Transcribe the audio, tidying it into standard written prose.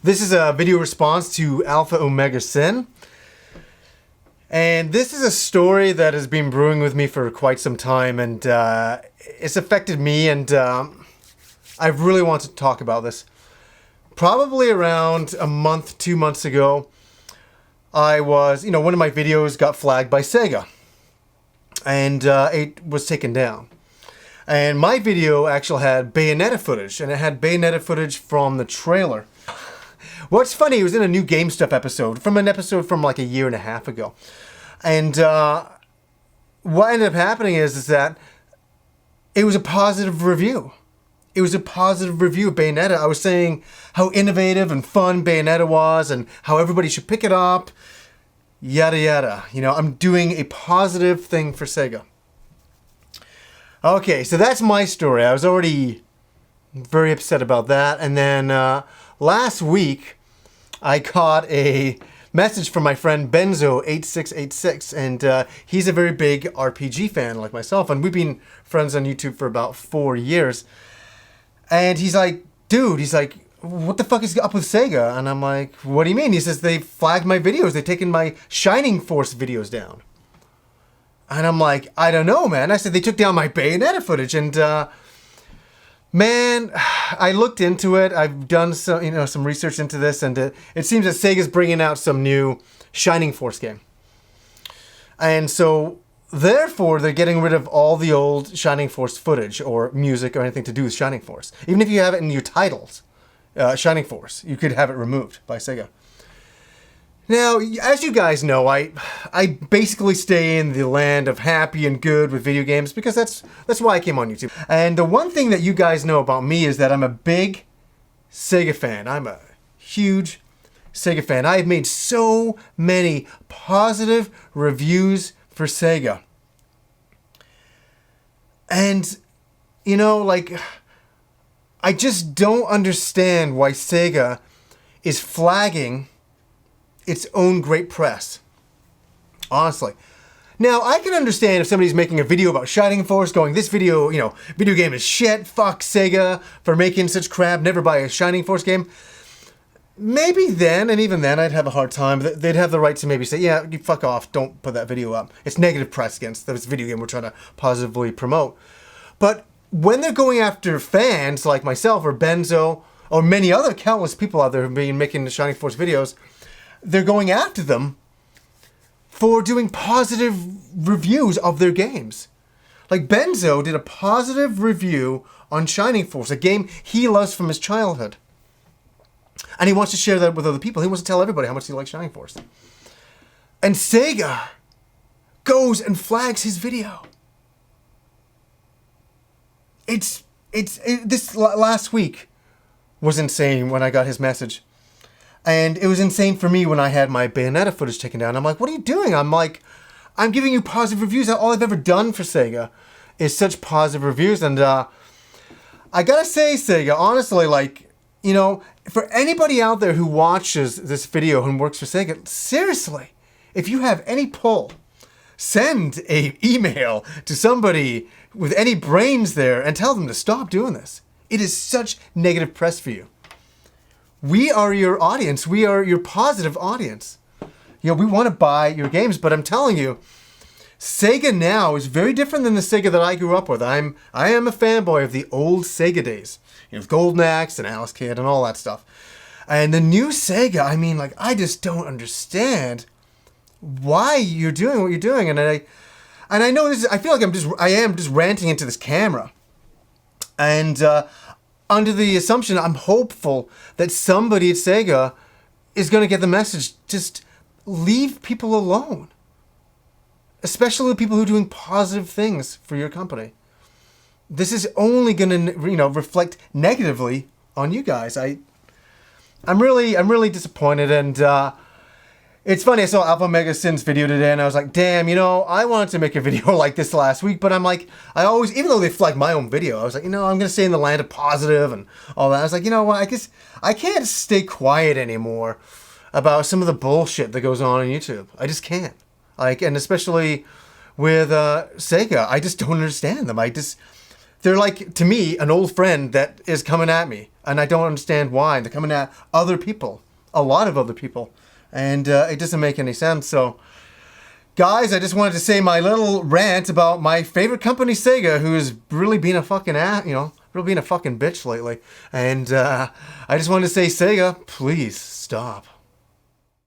This is a video response to Alpha Omega Sin. And this is a story that has been brewing with me for quite some time, and it's affected me, and I really want to talk about this. Probably around a month, 2 months ago, I was, one of my videos got flagged by Sega, and it was taken down. And my video actually had Bayonetta footage, and it had Bayonetta footage from the trailer. What's funny, it was in a new Game Stuff episode, from an episode from like a year and a half ago. And what ended up happening is that it was a positive review. It was a positive review of Bayonetta. I was saying how innovative and fun Bayonetta was and how everybody should pick it up, yada yada. I'm doing a positive thing for Sega. Okay, so that's my story. I was already very upset about that. And then last week, I got a message from my friend Benzo8686, and he's a very big RPG fan like myself, and we've been friends on YouTube for about 4 years. And he's like, dude, what the fuck is up with Sega? And I'm like, what do you mean? He says, they flagged my videos. They've taken my Shining Force videos down. And I'm like, I don't know, man. I said, they took down my Bayonetta footage. And, man, I looked into it. I've done some research into this. And it seems that Sega's bringing out some new Shining Force game. And so, therefore, they're getting rid of all the old Shining Force footage or music or anything to do with Shining Force. Even if you have it in your titles, Shining Force, you could have it removed by Sega. Now, as you guys know, I basically stay in the land of happy and good with video games because that's why I came on YouTube. And the one thing that you guys know about me is that I'm a big Sega fan. I'm a huge Sega fan. I've made so many positive reviews for Sega. And, I just don't understand why Sega is flagging its own great press. Honestly. Now, I can understand if somebody's making a video about Shining Force going, this video, video game is shit, fuck Sega for making such crap, never buy a Shining Force game. Maybe then, and even then, I'd have a hard time. They'd have the right to maybe say, yeah, you fuck off, don't put that video up. It's negative press against this video game we're trying to positively promote. But when they're going after fans like myself or Benzo or many other countless people out there who've been making the Shining Force videos, they're going after them for doing positive reviews of their games. Like Benzo did a positive review on Shining Force, a game he loves from his childhood. And he wants to share that with other people. He wants to tell everybody how much he likes Shining Force. And Sega goes and flags his video. This last week was insane when I got his message. And it was insane for me when I had my Bayonetta footage taken down. I'm like, what are you doing? I'm giving you positive reviews. All I've ever done for Sega is such positive reviews. And I gotta say, Sega, honestly, for anybody out there who watches this video and works for Sega, seriously, if you have any pull, send an email to somebody with any brains there and tell them to stop doing this. It is such negative press for you. We are your audience. We are your positive audience. We want to buy your games, but I'm telling you, Sega now is very different than the Sega that I grew up with. I am a fanboy of the old Sega days. Golden Axe and Alice Kid and all that stuff. And the new Sega, I just don't understand why you're doing what you're doing. And I know this is, I feel like I am just ranting into this camera. And under the assumption, I'm hopeful that somebody at Sega is going to get the message. Just leave people alone. Especially the people who are doing positive things for your company. This is only going to, reflect negatively on you guys. I'm really disappointed, and it's funny. I saw Alpha Omega Sin's video today, and I was like, damn, I wanted to make a video like this last week, but I'm like, even though they flagged my own video, I was like, I'm going to stay in the land of positive and all that. I was like, what? I guess I can't stay quiet anymore about some of the bullshit that goes on YouTube. I just can't. And especially with Sega, I just don't understand them. they're like, to me, an old friend that is coming at me, and I don't understand why. They're coming at other people, a lot of other people, and it doesn't make any sense. So, guys, I just wanted to say my little rant about my favorite company, Sega, who has really been a fucking really being a fucking bitch lately. And I just wanted to say, Sega, please stop.